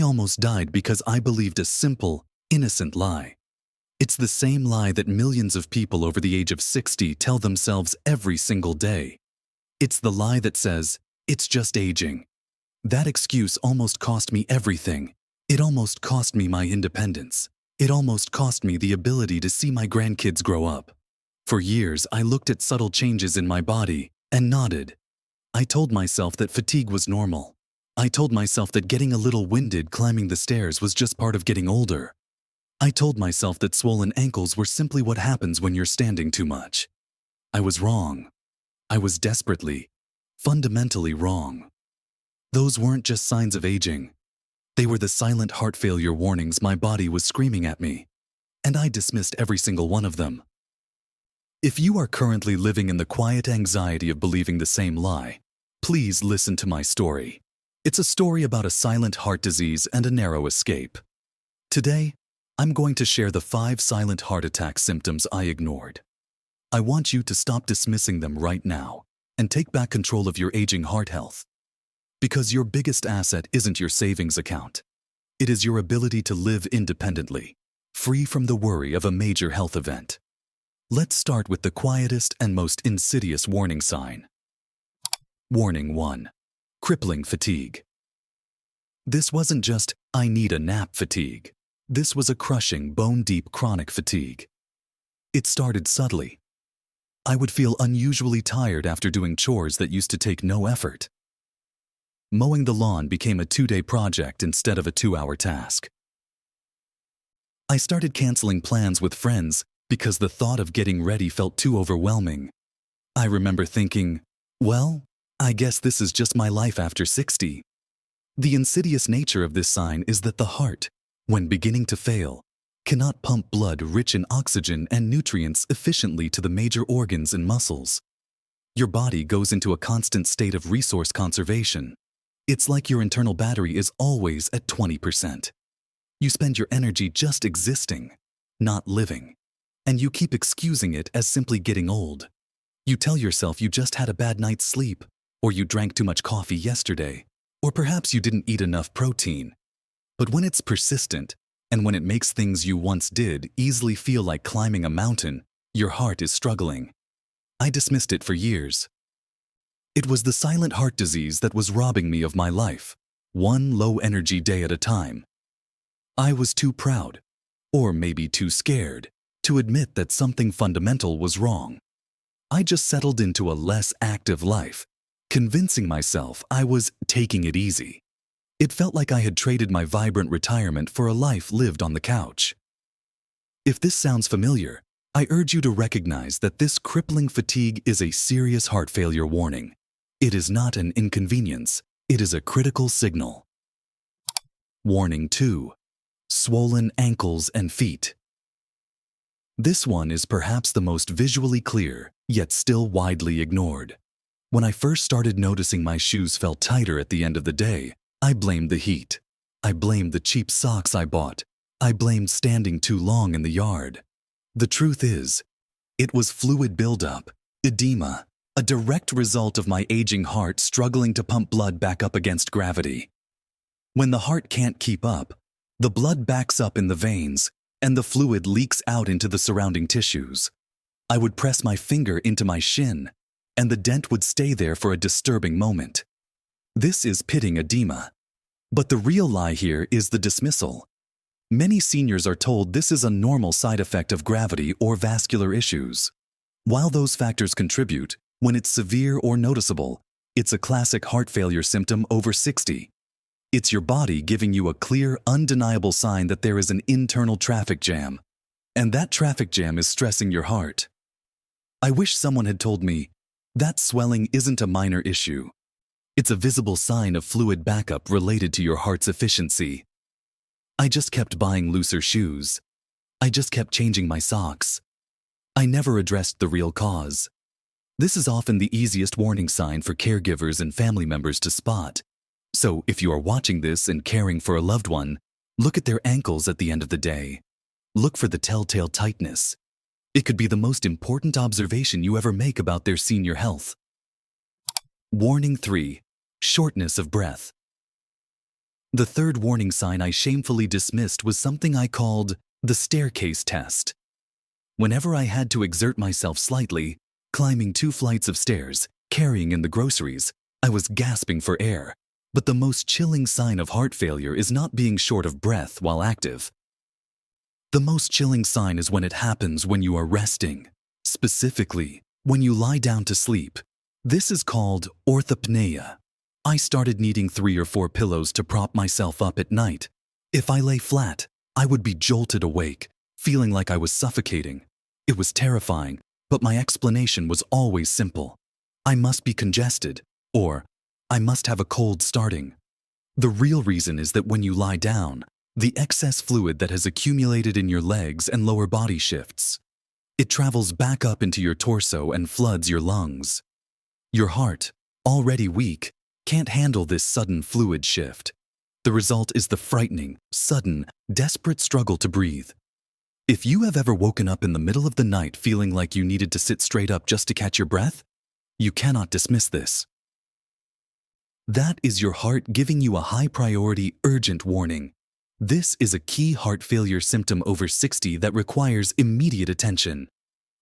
almost died because I believed a simple, innocent lie. It's the same lie that millions of people over the age of 60 tell themselves every single day. It's the lie that says, "It's just aging." That excuse almost cost me everything. It almost cost me my independence. It almost cost me the ability to see my grandkids grow up. For years, I looked at subtle changes in my body and nodded. I told myself that fatigue was normal. I told myself that getting a little winded climbing the stairs was just part of getting older. I told myself that swollen ankles were simply what happens when you're standing too much. I was wrong. I was desperately, fundamentally wrong. Those weren't just signs of aging. They were the silent heart failure warnings my body was screaming at me, and I dismissed every single one of them. If you are currently living in the quiet anxiety of believing the same lie, please listen to my story. It's a story about a silent heart disease and a narrow escape. Today, I'm going to share the 5 silent heart attack symptoms I ignored. I want you to stop dismissing them right now and take back control of your aging heart health. Because your biggest asset isn't your savings account. It is your ability to live independently, free from the worry of a major health event. Let's start with the quietest and most insidious warning sign. Warning 1. Crippling fatigue. This wasn't just, "I need a nap" fatigue. This was a crushing, bone-deep chronic fatigue. It started subtly. I would feel unusually tired after doing chores that used to take no effort. Mowing the lawn became a 2-day project instead of a 2-hour task. I started canceling plans with friends because the thought of getting ready felt too overwhelming. I remember thinking, well, I guess this is just my life after 60. The insidious nature of this sign is that the heart, when beginning to fail, cannot pump blood rich in oxygen and nutrients efficiently to the major organs and muscles. Your body goes into a constant state of resource conservation. It's like your internal battery is always at 20%. You spend your energy just existing, not living, and you keep excusing it as simply getting old. You tell yourself you just had a bad night's sleep, or you drank too much coffee yesterday, or perhaps you didn't eat enough protein. But when it's persistent, and when it makes things you once did easily feel like climbing a mountain, your heart is struggling. I dismissed it for years. It was the silent heart disease that was robbing me of my life, one low-energy day at a time. I was too proud, or maybe too scared, to admit that something fundamental was wrong. I just settled into a less active life, convincing myself I was taking it easy. It felt like I had traded my vibrant retirement for a life lived on the couch. If this sounds familiar, I urge you to recognize that this crippling fatigue is a serious heart failure warning. It is not an inconvenience, it is a critical signal. Warning 2. Swollen ankles and feet. This one is perhaps the most visually clear, yet still widely ignored. When I first started noticing my shoes felt tighter at the end of the day, I blamed the heat. I blamed the cheap socks I bought. I blamed standing too long in the yard. The truth is, it was fluid buildup, edema, a direct result of my aging heart struggling to pump blood back up against gravity. When the heart can't keep up, the blood backs up in the veins, and the fluid leaks out into the surrounding tissues. I would press my finger into my shin, and the dent would stay there for a disturbing moment. This is pitting edema. But the real lie here is the dismissal. Many seniors are told this is a normal side effect of gravity or vascular issues. While those factors contribute, when it's severe or noticeable, it's a classic heart failure symptom over 60. It's your body giving you a clear, undeniable sign that there is an internal traffic jam, and that traffic jam is stressing your heart. I wish someone had told me, that swelling isn't a minor issue. It's a visible sign of fluid backup related to your heart's efficiency. I just kept buying looser shoes. I just kept changing my socks. I never addressed the real cause. This is often the easiest warning sign for caregivers and family members to spot. So if you are watching this and caring for a loved one, look at their ankles at the end of the day. Look for the telltale tightness. It could be the most important observation you ever make about their senior health. Warning 3. Shortness of breath. The third warning sign I shamefully dismissed was something I called the staircase test. Whenever I had to exert myself slightly, climbing 2 flights of stairs, carrying in the groceries, I was gasping for air. But the most chilling sign of heart failure is not being short of breath while active. The most chilling sign is when it happens when you are resting. Specifically, when you lie down to sleep. This is called orthopnea. I started needing 3 or 4 pillows to prop myself up at night. If I lay flat, I would be jolted awake, feeling like I was suffocating. It was terrifying, but my explanation was always simple. I must be congested, or I must have a cold starting. The real reason is that when you lie down, the excess fluid that has accumulated in your legs and lower body shifts. It travels back up into your torso and floods your lungs. Your heart, already weak, can't handle this sudden fluid shift. The result is the frightening, sudden, desperate struggle to breathe. If you have ever woken up in the middle of the night feeling like you needed to sit straight up just to catch your breath, you cannot dismiss this. That is your heart giving you a high-priority, urgent warning. This is a key heart failure symptom over 60 that requires immediate attention.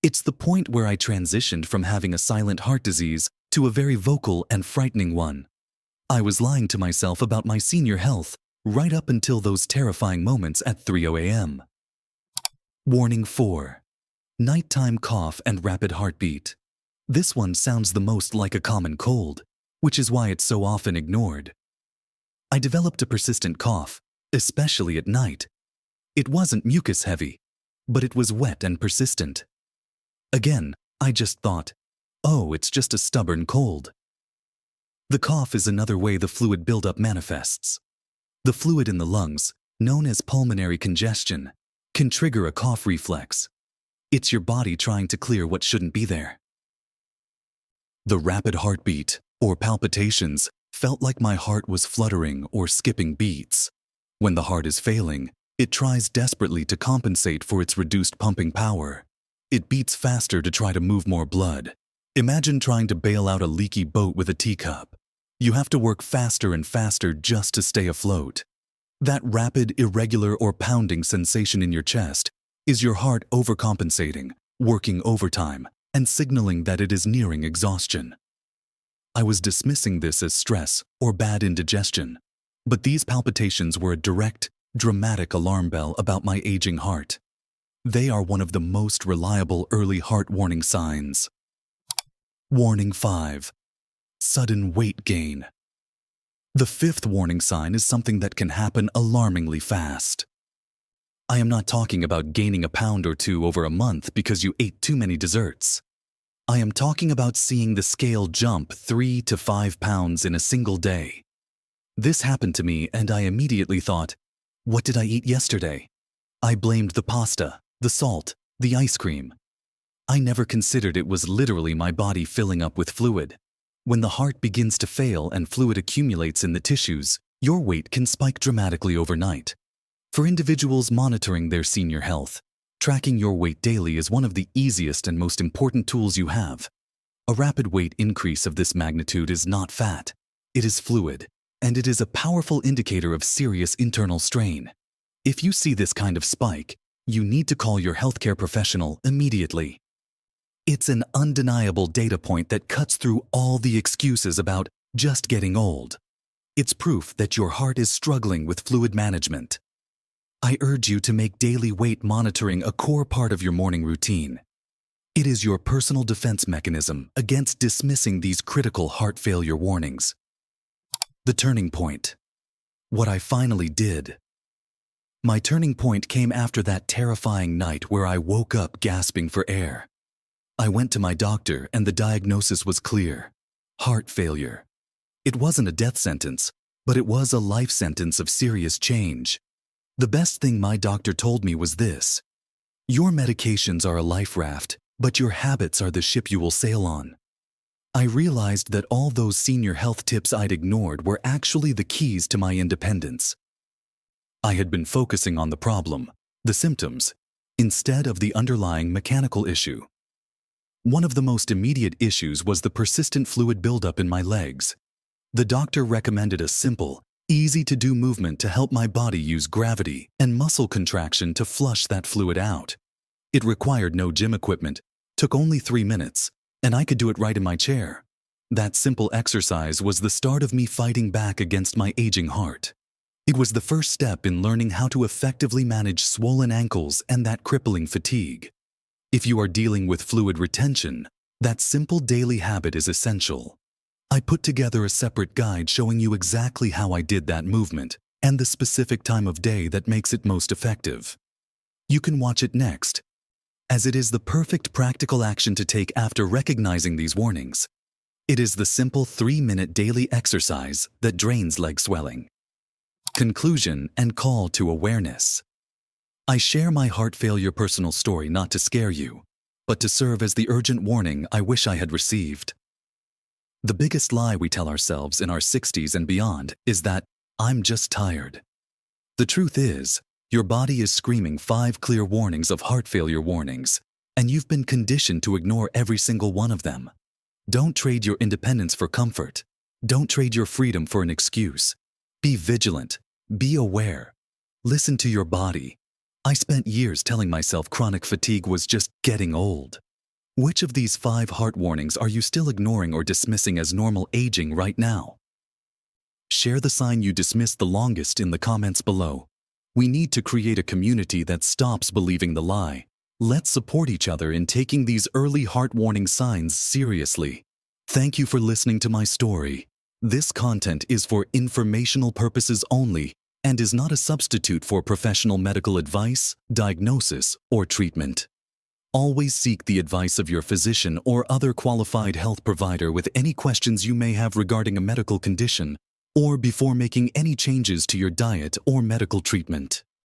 It's the point where I transitioned from having a silent heart disease to a very vocal and frightening one. I was lying to myself about my senior health right up until those terrifying moments at 3:00 a.m. Warning 4. Nighttime cough and rapid heartbeat. This one sounds the most like a common cold, which is why it's so often ignored. I developed a persistent cough, especially at night. It wasn't mucus-heavy, but it was wet and persistent. Again, I just thought, oh, it's just a stubborn cold. The cough is another way the fluid buildup manifests. The fluid in the lungs, known as pulmonary congestion, can trigger a cough reflex. It's your body trying to clear what shouldn't be there. The rapid heartbeat, or palpitations, felt like my heart was fluttering or skipping beats. When the heart is failing, it tries desperately to compensate for its reduced pumping power. It beats faster to try to move more blood. Imagine trying to bail out a leaky boat with a teacup. You have to work faster and faster just to stay afloat. That rapid, irregular, or pounding sensation in your chest is your heart overcompensating, working overtime, and signaling that it is nearing exhaustion. I was dismissing this as stress or bad indigestion, but these palpitations were a direct, dramatic alarm bell about my aging heart. They are one of the most reliable early heart warning signs. Warning 5. Sudden weight gain. The 5th warning sign is something that can happen alarmingly fast. I am not talking about gaining a pound or 2 over a month because you ate too many desserts. I am talking about seeing the scale jump 3 to 5 pounds in a single day. This happened to me and I immediately thought, what did I eat yesterday? I blamed the pasta, the salt, the ice cream. I never considered it was literally my body filling up with fluid. When the heart begins to fail and fluid accumulates in the tissues, your weight can spike dramatically overnight. For individuals monitoring their senior health, tracking your weight daily is one of the easiest and most important tools you have. A rapid weight increase of this magnitude is not fat. It is fluid, and it is a powerful indicator of serious internal strain. If you see this kind of spike, you need to call your healthcare professional immediately. It's an undeniable data point that cuts through all the excuses about just getting old. It's proof that your heart is struggling with fluid management. I urge you to make daily weight monitoring a core part of your morning routine. It is your personal defense mechanism against dismissing these critical heart failure warnings. The turning point. What I finally did. My turning point came after that terrifying night where I woke up gasping for air. I went to my doctor and the diagnosis was clear: heart failure. It wasn't a death sentence, but it was a life sentence of serious change. The best thing my doctor told me was this: your medications are a life raft, but your habits are the ship you will sail on. I realized that all those senior health tips I'd ignored were actually the keys to my independence. I had been focusing on the problem, the symptoms, instead of the underlying mechanical issue. One of the most immediate issues was the persistent fluid buildup in my legs. The doctor recommended a simple, easy-to-do movement to help my body use gravity and muscle contraction to flush that fluid out. It required no gym equipment, took only 3 minutes, and I could do it right in my chair. That simple exercise was the start of me fighting back against my aging heart. It was the first step in learning how to effectively manage swollen ankles and that crippling fatigue. If you are dealing with fluid retention, that simple daily habit is essential. I put together a separate guide showing you exactly how I did that movement and the specific time of day that makes it most effective. You can watch it next, as it is the perfect practical action to take after recognizing these warnings. It is the simple 3-minute daily exercise that drains leg swelling. Conclusion and call to awareness. I share my heart failure personal story not to scare you, but to serve as the urgent warning I wish I had received. The biggest lie we tell ourselves in our 60s and beyond is that I'm just tired. The truth is, your body is screaming 5 clear warnings of heart failure warnings, and you've been conditioned to ignore every single one of them. Don't trade your independence for comfort. Don't trade your freedom for an excuse. Be vigilant. Be aware. Listen to your body. I spent years telling myself chronic fatigue was just getting old. Which of these 5 heart warnings are you still ignoring or dismissing as normal aging right now? Share the sign you dismissed the longest in the comments below. We need to create a community that stops believing the lie. Let's support each other in taking these early heart warning signs seriously. Thank you for listening to my story. This content is for informational purposes only and is not a substitute for professional medical advice, diagnosis, or treatment. Always seek the advice of your physician or other qualified health provider with any questions you may have regarding a medical condition or before making any changes to your diet or medical treatment.